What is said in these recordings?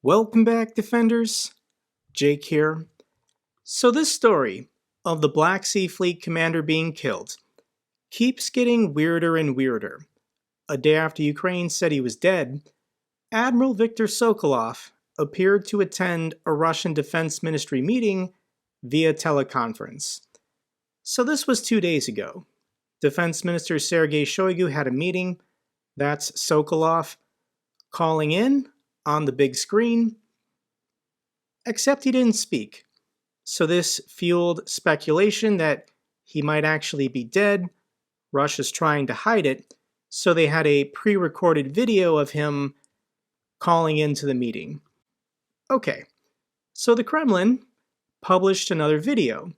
Welcome back, Defenders. Jake here. So this story of the Black Sea Fleet commander being killed keeps getting weirder and weirder. A day after Ukraine said he was dead, Admiral Viktor Sokolov appeared to attend a Russian Defense Ministry meeting via teleconference. So this was 2 days ago. Defense Minister Sergei Shoigu had a meeting. That's Sokolov calling in on the big screen, except he didn't speak. So this fueled speculation that he might actually be dead. Russia's trying to hide it, so they had a pre-recorded video of him calling into the meeting. Okay, so the Kremlin published another video,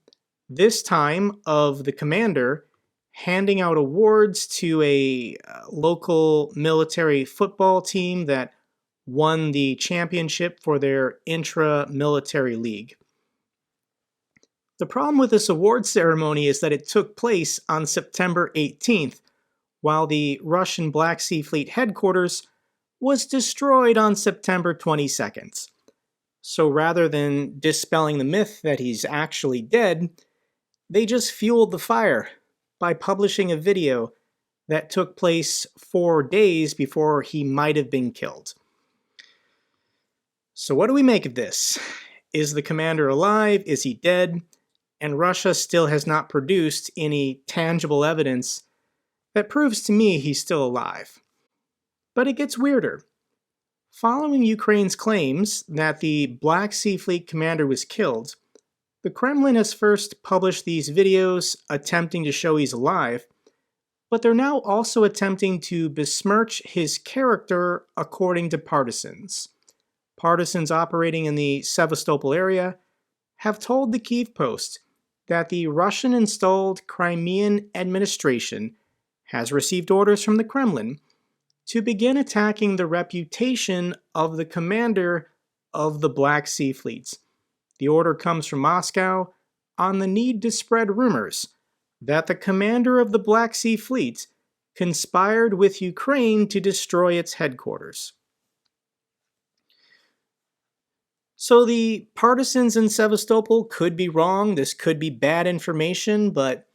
this time of the commander handing out awards to a local military football team that won the championship for their intra-military league. The problem with this award ceremony is that it took place on September 18th, while the Russian Black Sea Fleet headquarters was destroyed on September 22nd. So rather than dispelling the myth that he's actually dead, they just fueled the fire by publishing a video that took place 4 days before he might have been killed. So what do we make of this? Is the commander alive? Is he dead? And Russia still has not produced any tangible evidence that proves to me he's still alive. But it gets weirder. Following Ukraine's claims that the Black Sea Fleet commander was killed, the Kremlin has first published these videos attempting to show he's alive, but they're now also attempting to besmirch his character according to partisans. Partisans operating in the Sevastopol area have told the Kyiv Post that the Russian-installed Crimean administration has received orders from the Kremlin to begin attacking the reputation of the commander of the Black Sea Fleet. The order comes from Moscow on the need to spread rumors that the commander of the Black Sea Fleet conspired with Ukraine to destroy its headquarters. So the partisans in Sevastopol could be wrong, this could be bad information, but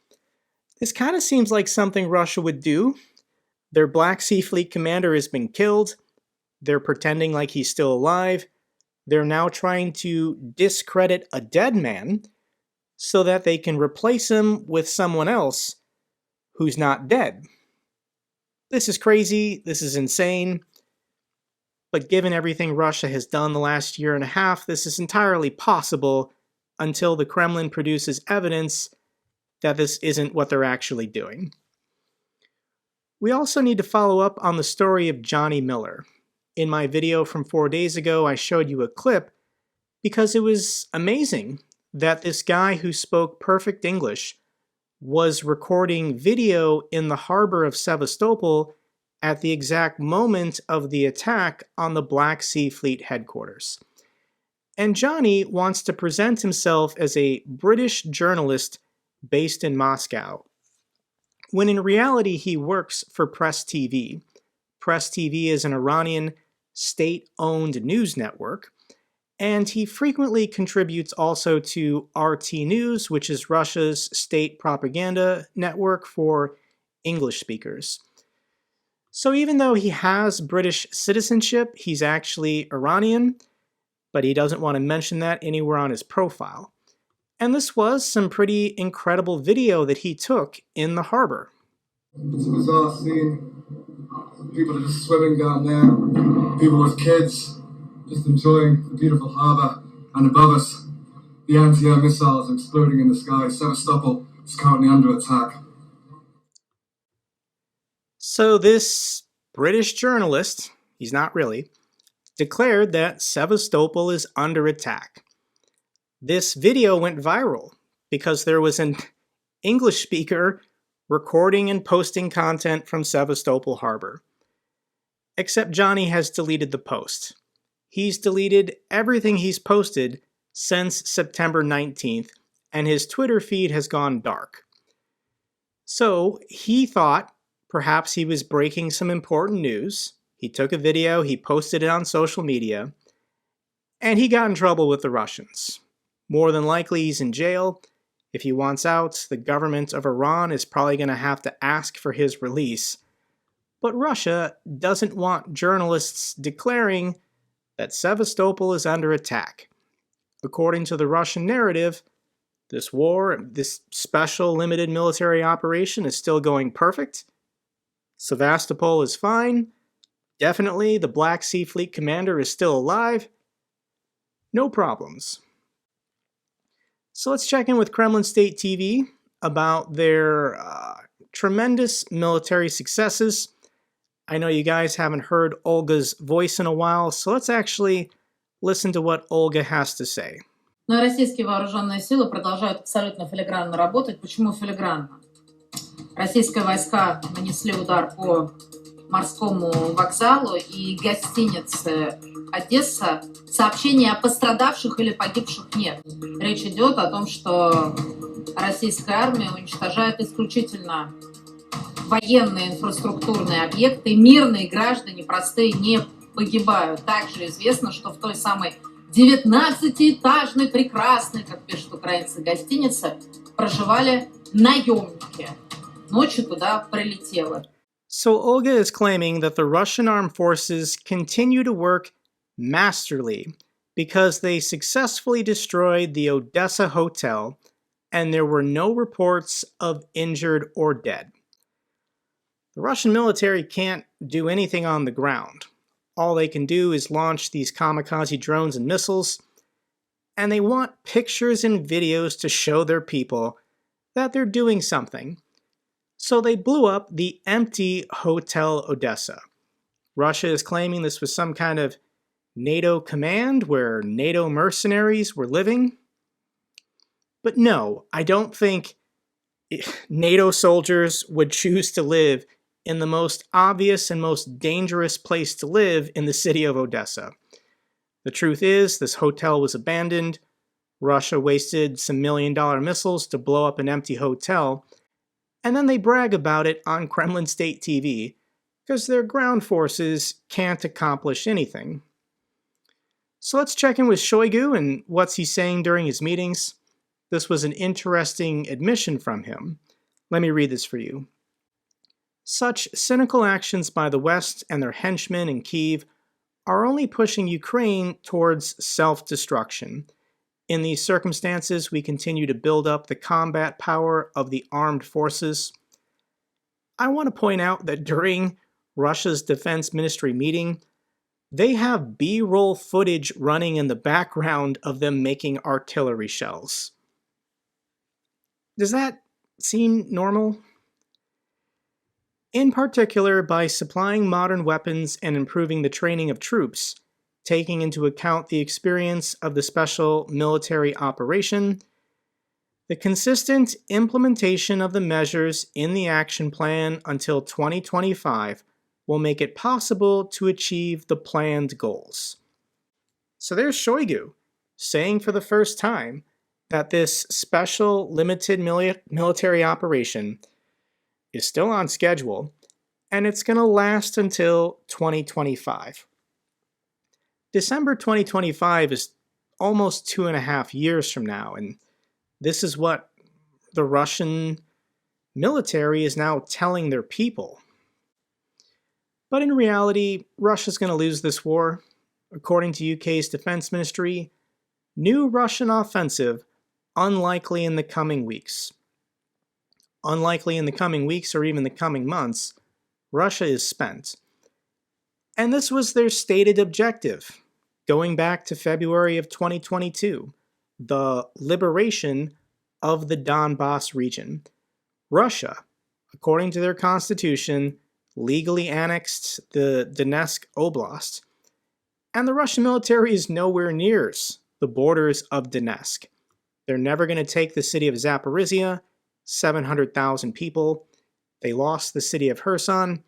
this kind of seems like something Russia would do. Their Black Sea Fleet commander has been killed. They're pretending like he's still alive. They're now trying to discredit a dead man so that they can replace him with someone else who's not dead. This is crazy. This is insane. But given everything Russia has done the last year and a half, this is entirely possible until the Kremlin produces evidence that this isn't what they're actually doing. We also need to follow up on the story of Johnny Miller. In my video from 4 days ago, I showed you a clip because it was amazing that this guy who spoke perfect English was recording video in the harbor of Sevastopol at the exact moment of the attack on the Black Sea Fleet headquarters. And Johnny wants to present himself as a British journalist based in Moscow, when in reality he works for Press TV. Press TV is an Iranian state-owned news network, and he frequently contributes also to RT News, which is Russia's state propaganda network for English speakers. So even though he has British citizenship, he's actually Iranian, but he doesn't want to mention that anywhere on his profile. And this was some pretty incredible video that he took in the harbor. It's a bizarre scene. People are just swimming down there. People with kids just enjoying the beautiful harbor. And above us, the anti-air missiles exploding in the sky. Sevastopol is currently under attack. So this British journalist, he's not really, declared that Sevastopol is under attack. This video went viral because there was an English speaker recording and posting content from Sevastopol Harbor. Except Johnny has deleted the post. He's deleted everything he's posted since September 19th, and his Twitter feed has gone dark. So he thought perhaps he was breaking some important news. He took a video, he posted it on social media, And he got in trouble with the Russians. More than likely, he's in jail. If he wants out, the government of Iran is probably going to have to ask for his release. But Russia doesn't want journalists declaring that Sevastopol is under attack. According to the Russian narrative, this war, this special limited military operation is still going perfect. Sevastopol is fine. Definitely, the Black Sea Fleet commander is still alive. No problems. So let's check in with Kremlin State TV about their tremendous military successes. I know you guys haven't heard Olga's voice in a while, so let's actually listen to what Olga has to say. Но российские вооруженные силы продолжают абсолютно филигранно работать. Почему филигранно? Российские войска нанесли удар по морскому вокзалу и гостинице Одесса. Сообщений о пострадавших или погибших нет. Речь идет о том, что российская армия уничтожает исключительно военные инфраструктурные объекты. Мирные граждане, простые, не погибают. Также известно, что в той самой 19-этажной, прекрасной, как пишут украинцы, гостинице проживали наемники. Ночью туда прилетело. So Olga is claiming that the Russian armed forces continue to work masterly because they successfully destroyed the Odessa hotel and there were no reports of injured or dead. The Russian military can't do anything on the ground. All they can do is launch these kamikaze drones and missiles, and they want pictures and videos to show their people that they're doing something. So they blew up the empty Hotel Odessa. Russia is claiming this was some kind of NATO command where NATO mercenaries were living. But no, I don't think NATO soldiers would choose to live in the most obvious and most dangerous place to live in the city of Odessa. The truth is, this hotel was abandoned. Russia wasted some $1 million missiles to blow up an empty hotel, and then they brag about it on Kremlin State TV because their ground forces can't accomplish anything. So let's check in with Shoigu and what's he saying during his meetings. This was an interesting admission from him. Let me read this for you. Such cynical actions by the West and their henchmen in Kyiv are only pushing Ukraine towards self-destruction. In these circumstances, we continue to build up the combat power of the armed forces. I want to point out that during Russia's defense ministry meeting, they have B-roll footage running in the background of them making artillery shells. Does that seem normal? In particular, by supplying modern weapons and improving the training of troops, taking into account the experience of the special military operation, the consistent implementation of the measures in the action plan until 2025 will make it possible to achieve the planned goals. So there's Shoigu saying for the first time that this special limited military operation is still on schedule, and it's going to last until 2025. December 2025 is almost 2.5 years from now, and this is what the Russian military is now telling their people. But in reality, Russia's going to lose this war. According to UK's defense ministry, new Russian offensive unlikely in the coming weeks. Unlikely in the coming weeks or even the coming months, Russia is spent. And this was their stated objective, going back to February of 2022, the liberation of the Donbass region. Russia, according to their constitution, legally annexed the Donetsk Oblast, and the Russian military is nowhere near the borders of Donetsk. They're never going to take the city of Zaporizhia, 700,000 people. They lost the city of Kherson.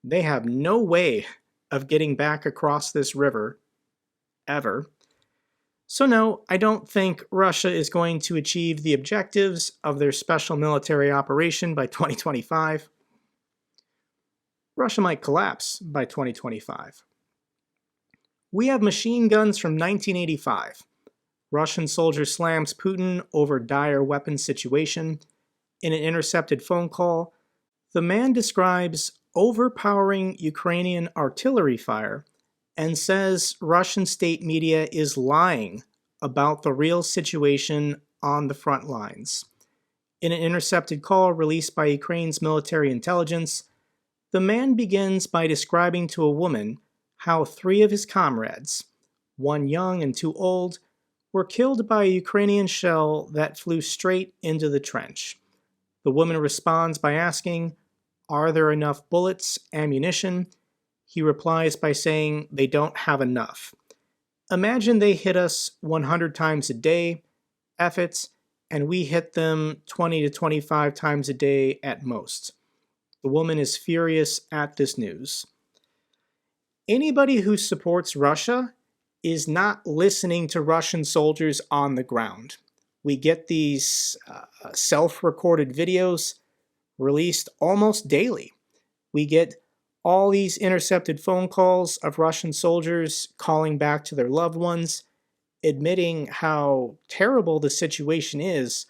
They have no way of getting back across this river, ever. So no, I don't think Russia is going to achieve the objectives of their special military operation by 2025. Russia might collapse by 2025. We have machine guns from 1985. Russian soldier slams Putin over dire weapons situation. In an intercepted phone call, the man describes overpowering Ukrainian artillery fire and says Russian state media is lying about the real situation on the front lines. In an intercepted call released by Ukraine's military intelligence, the man begins by describing to a woman how 3 of his comrades, 1 young and 2 old, were killed by a Ukrainian shell that flew straight into the trench. The woman responds by asking, "Are there enough bullets, ammunition?" He replies by saying they don't have enough. Imagine they hit us 100 times a day, F it, and we hit them 20 to 25 times a day at most. The woman is furious at this news. Anybody who supports Russia is not listening to Russian soldiers on the ground. We get these self-recorded videos released almost daily. We get all these intercepted phone calls of Russian soldiers calling back to their loved ones, admitting how terrible the situation is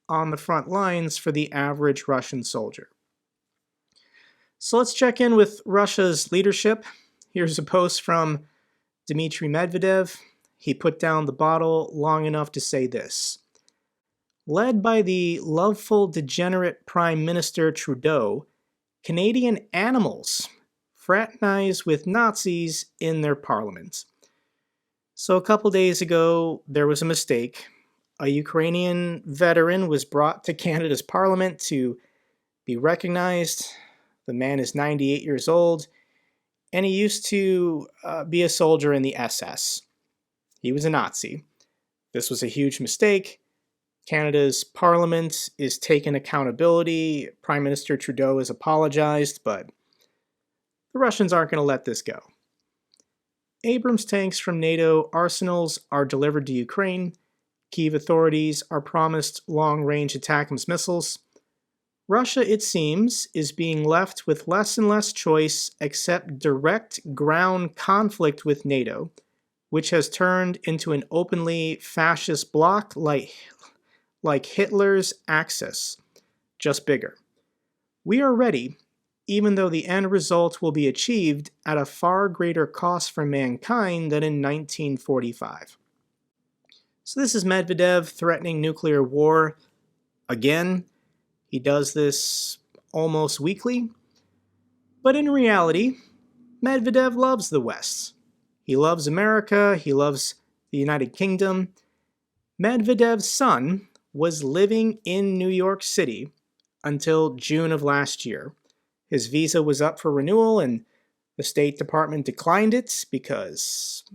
on the front lines for the average Russian soldier. So let's check in with Russia's leadership. Here's a post from Dmitry Medvedev. He put down the bottle long enough to say this. Led by the loveful degenerate Prime Minister Trudeau, Canadian animals fraternize with Nazis in their parliament. So a couple days ago, there was a mistake. A Ukrainian veteran was brought to Canada's parliament to be recognized. The man is 98 years old, and he used to be a soldier in the SS. He was a Nazi. This was a huge mistake. Canada's parliament is taking accountability. Prime Minister Trudeau has apologized, but the Russians aren't going to let this go. Abrams tanks from NATO arsenals are delivered to Ukraine. Kyiv authorities are promised long-range ATACMS missiles. Russia, it seems, is being left with less and less choice except direct ground conflict with NATO, which has turned into an openly fascist bloc like Hitler's Axis, just bigger. We are ready, even though the end result will be achieved at a far greater cost for mankind than in 1945. So this is Medvedev threatening nuclear war again. He does this almost weekly. But in reality, Medvedev loves the West. He loves America. He loves the United Kingdom. Medvedev's son was living in New York City until June of last year. His visa was up for renewal and the State Department declined it because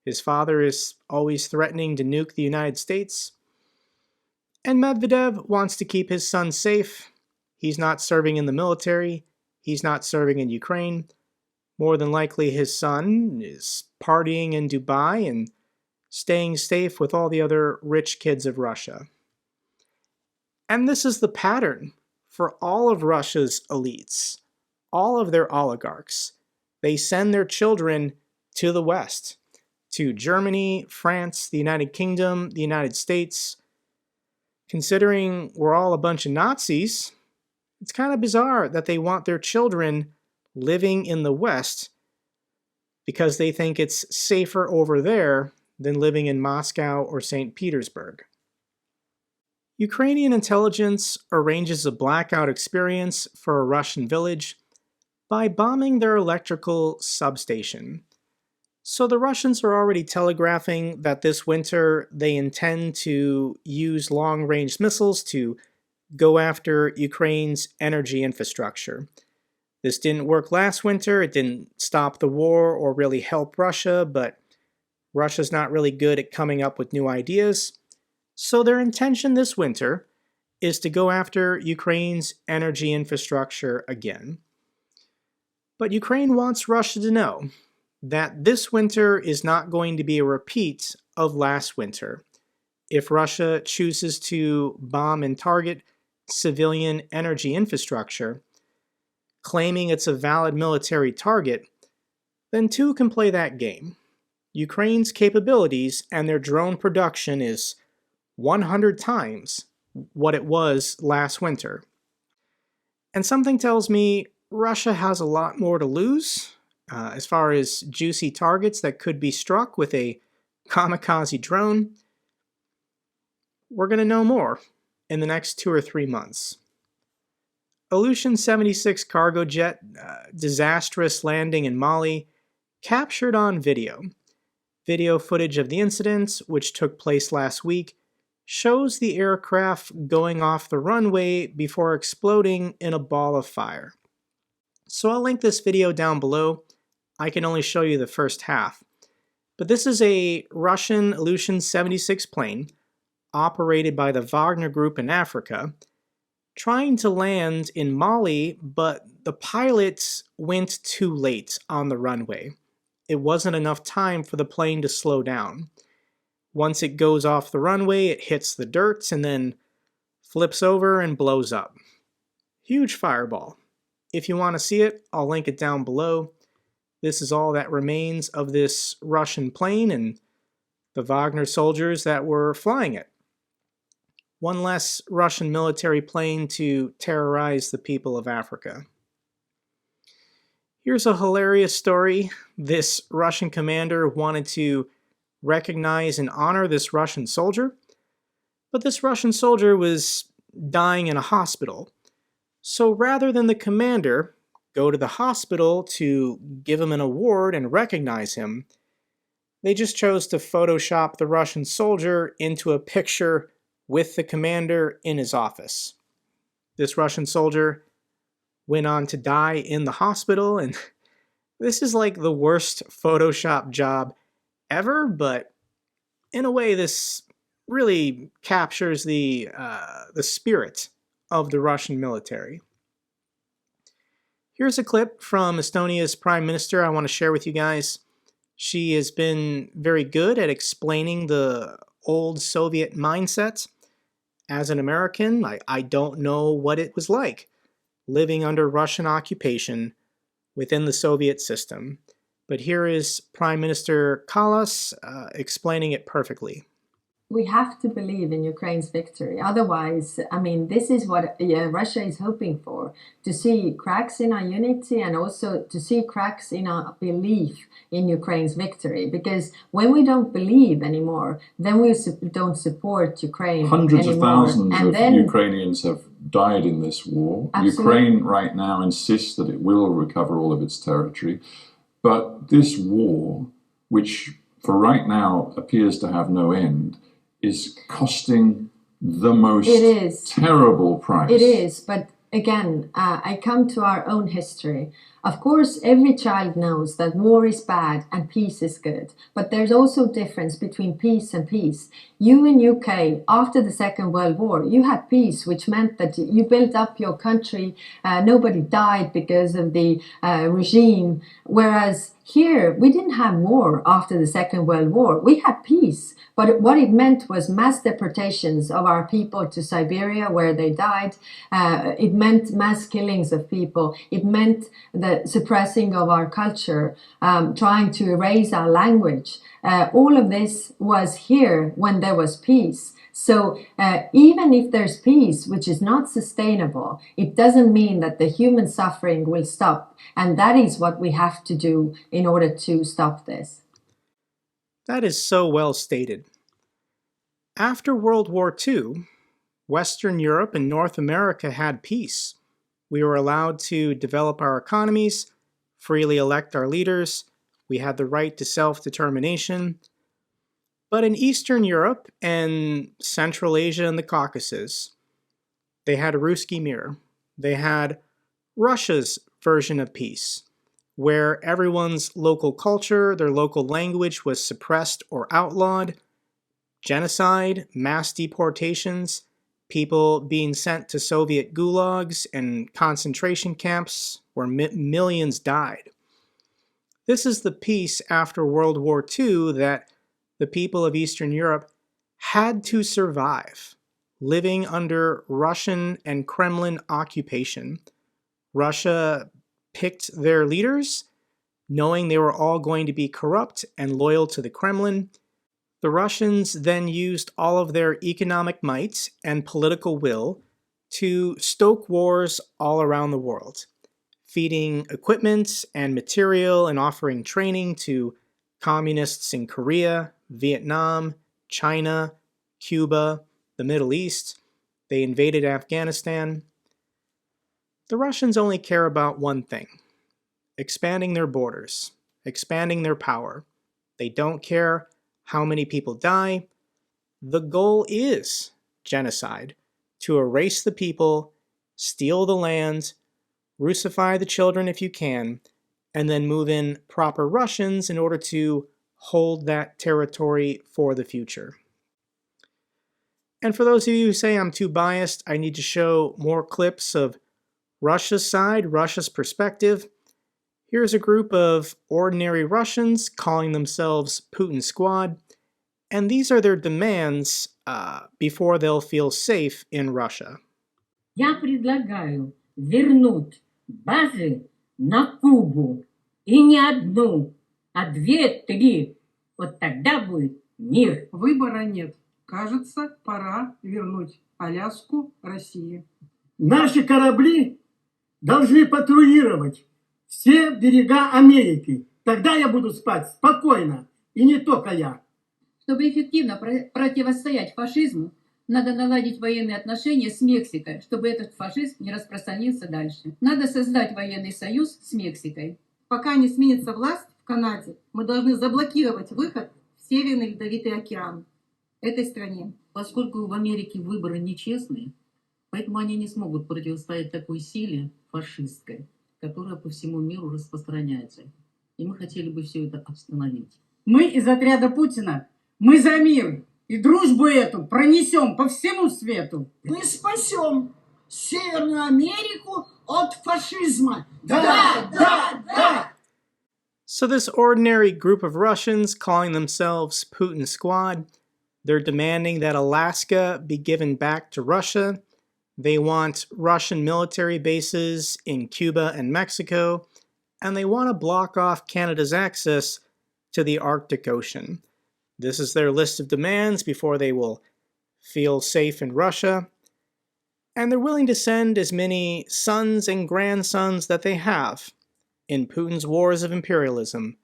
his father is always threatening to nuke the United States. And Medvedev wants to keep his son safe. He's not serving in the military. He's not serving in Ukraine. More than likely his son is partying in Dubai and staying safe with all the other rich kids of Russia. And this is the pattern for all of Russia's elites, all of their oligarchs. They send their children to the West, to Germany, France, the United Kingdom, the United States. Considering we're all a bunch of Nazis, it's kind of bizarre that they want their children living in the West because they think it's safer over there than living in Moscow or St. Petersburg. Ukrainian intelligence arranges a blackout experience for a Russian village by bombing their electrical substation. So the Russians are already telegraphing that this winter they intend to use long-range missiles to go after Ukraine's energy infrastructure. This didn't work last winter. It didn't stop the war or really help Russia, but Russia's not really good at coming up with new ideas. So their intention this winter is to go after Ukraine's energy infrastructure again. But Ukraine wants Russia to know that this winter is not going to be a repeat of last winter. If Russia chooses to bomb and target civilian energy infrastructure, claiming it's a valid military target, then two can play that game. Ukraine's capabilities and their drone production is 100 times what it was last winter. And something tells me Russia has a lot more to lose as far as juicy targets that could be struck with a kamikaze drone. We're going to know more in the next 2 or 3 months. Ilyushin 76 cargo jet disastrous landing in Mali captured on video. Video footage of the incident, which took place last week, shows the aircraft going off the runway before exploding in a ball of fire. So I'll link this video down below. I can only show you the first half. But this is a Russian Ilyushin 76 plane operated by the Wagner group in Africa, trying to land in Mali, but the pilots went too late on the runway. It wasn't enough time for the plane to slow down. Once it goes off the runway, it hits the dirt and then flips over and blows up. Huge fireball. If you want to see it, I'll link it down below. This is all that remains of this Russian plane and the Wagner soldiers that were flying it. One less Russian military plane to terrorize the people of Africa. Here's a hilarious story. This Russian commander wanted to recognize and honor this Russian soldier, but this Russian soldier was dying in a hospital. So rather than the commander go to the hospital to give him an award and recognize him, they just chose to Photoshop the Russian soldier into a picture with the commander in his office. This Russian soldier went on to die in the hospital, and this is like the worst Photoshop job ever, but in a way this really captures the spirit of the Russian military. Here's a clip from Estonia's Prime Minister I want to share with you guys. She has been very good at explaining the old Soviet mindset. As an American, I don't know what it was like living under Russian occupation within the Soviet system. But here is Prime Minister Kallas explaining it perfectly. We have to believe in Ukraine's victory. Otherwise, I mean, this is what Russia is hoping for, to see cracks in our unity and also to see cracks in our belief in Ukraine's victory. Because when we don't believe anymore, then we don't support Ukraine Hundreds anymore. of thousands and of then, Ukrainians have died in this war. Absolutely. Ukraine right now insists that it will recover all of its territory. But this war, which for right now appears to have no end, is costing the most terrible price. It is, but again, I come to our own history. Of course, every child knows that war is bad and peace is good, but there's also a difference between peace and peace. You in UK, after the Second World War, you had peace, which meant that you built up your country, nobody died because of the regime, whereas here, we didn't have war after the Second World War. We had peace. But what it meant was mass deportations of our people to Siberia, where they died. It meant mass killings of people. It meant the suppressing of our culture, trying to erase our language. All of this was here when there was peace. So even if there's peace, which is not sustainable, it doesn't mean that the human suffering will stop. And that is what we have to do in order to stop this. That is so well stated. After World War II, Western Europe and North America had peace. We were allowed to develop our economies, freely elect our leaders, we had the right to self-determination. But in Eastern Europe and Central Asia and the Caucasus, they had a Ruski Mir. They had Russia's version of peace, where everyone's local culture, their local language was suppressed or outlawed, genocide, mass deportations, people being sent to Soviet gulags and concentration camps where millions died. This is the peace after World War II that the people of Eastern Europe had to survive, living under Russian and Kremlin occupation. Russia picked their leaders, Knowing they were all going to be corrupt and loyal to the Kremlin, the Russians then used all of their economic might and political will to stoke wars all around the world, feeding equipment and material and offering training to communists in Korea, Vietnam, China, Cuba, the Middle East. They invaded Afghanistan. The Russians only care about one thing: expanding their borders, expanding their power. They don't care how many people die. The goal is genocide, to erase the people, steal the land, Russify the children if you can, and then move in proper Russians in order to hold that territory for the future. And for those of you who say I'm too biased, I need to show more clips of Russia's side, Russia's perspective. Here's a group of ordinary Russians calling themselves Putin Squad, and these are their demands before they'll feel safe in Russia. Я предлагаю вернуть базы на Кубу. И не одну, а 2-3. Вот тогда будет мир. Выбора нет. Кажется, пора вернуть Аляску России. Наши корабли должны патрулировать все берега Америки. Тогда я буду спать спокойно. И не только я. Чтобы эффективно противостоять фашизму, надо наладить военные отношения с Мексикой, чтобы этот фашизм не распространился дальше. Надо создать военный союз с Мексикой. Пока не сменится власть в Канаде, мы должны заблокировать выход в Северный Ледовитый океан этой стране. Поскольку в Америке выборы нечестные, поэтому они не смогут противостоять такой силе фашистской, которая по всему миру распространяется. И мы хотели бы все это остановить. Мы из отряда Путина. Мы за мир. И дружбу эту пронесем по всему свету. Мы спасем Северную Америку от фашизма. Да! So this ordinary group of Russians calling themselves Putin Squad, they're demanding that Alaska be given back to Russia. They want Russian military bases in Cuba and Mexico, and they want to block off Canada's access to the Arctic Ocean. This is their list of demands before they will feel safe in Russia. And they're willing to send as many sons and grandsons that they have in Putin's wars of imperialism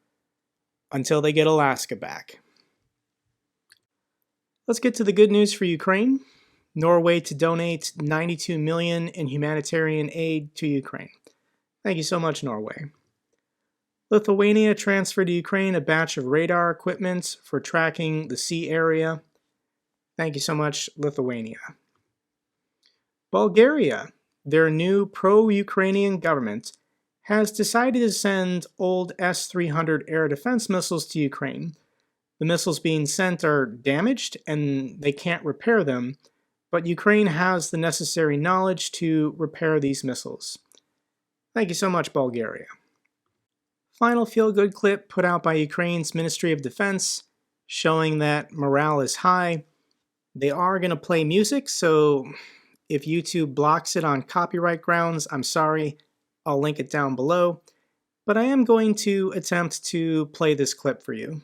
until they get Alaska back. Let's get to the good news for Ukraine. Norway to donate $92 million in humanitarian aid to Ukraine. Thank you so much, Norway. Lithuania transferred to Ukraine a batch of radar equipment for tracking the sea area. Thank you so much, Lithuania. Bulgaria, their new pro-Ukrainian government, has decided to send old S-300 air defense missiles to Ukraine. The missiles being sent are damaged and they can't repair them, but Ukraine has the necessary knowledge to repair these missiles. Thank you so much, Bulgaria. Final feel-good clip put out by Ukraine's Ministry of Defense showing that morale is high. They are going to play music, so if YouTube blocks it on copyright grounds, I'm sorry. I'll link it down below. But I am going to attempt to play this clip for you.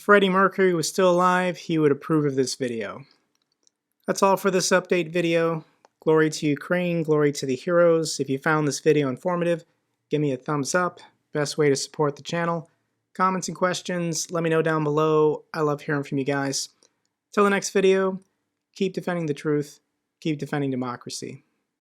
Freddie Mercury was still alive, he would approve of this video. That's all for this update video. Glory to Ukraine, glory to the heroes. If you found this video informative, give me a thumbs up. Best way to support the channel. Comments and questions, let me know down below. I love hearing from you guys. Till the next video, keep defending the truth, keep defending democracy.